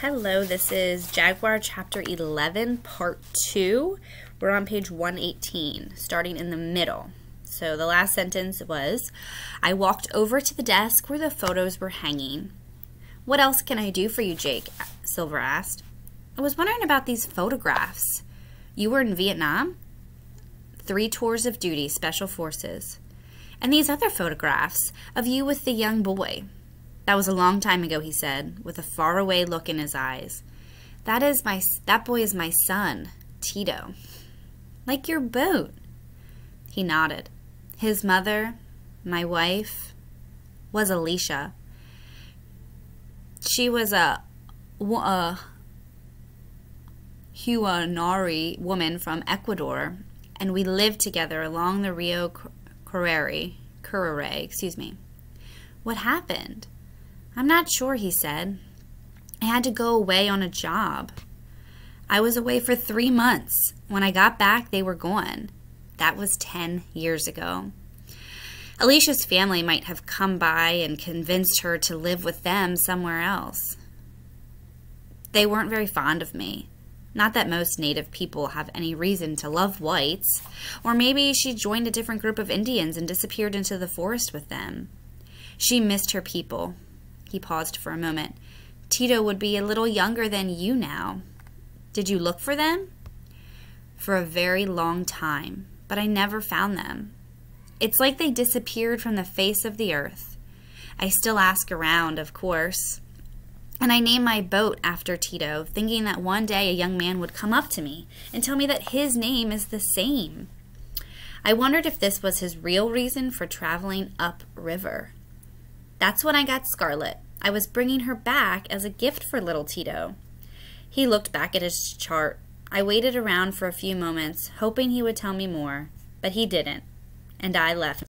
Hello, this is Jaguar chapter 11, part 2. We're on page 118, starting in the middle. So the last sentence was, I walked over to the desk where the photos were hanging. What else can I do for you, Jake? Silver asked. I was wondering about these photographs. You were in Vietnam? 3 tours of duty, Special Forces. And these other photographs of you with the young boy. That was a long time ago, he said, with a faraway look in his eyes. That boy is my son, Tito. Like your boat. He nodded. His mother, my wife, was Alicia. She was a Huanari woman from Ecuador, and we lived together along the Rio Curare. What happened? I'm not sure, he said. I had to go away on a job. I was away for 3 months. When I got back, they were gone. That was 10 years ago. Alicia's family might have come by and convinced her to live with them somewhere else. They weren't very fond of me. Not that most native people have any reason to love whites. Or maybe she joined a different group of Indians and disappeared into the forest with them. She missed her people. He paused for a moment. Tito would be a little younger than you now. Did you look for them? For a very long time, but I never found them. It's like they disappeared from the face of the earth. I still ask around, of course. And I named my boat after Tito, thinking that one day a young man would come up to me and tell me that his name is the same. I wondered if this was his real reason for traveling upriver. That's when I got Scarlet. I was bringing her back as a gift for little Tito. He looked back at his chart. I waited around for a few moments, hoping he would tell me more, but he didn't, and I left.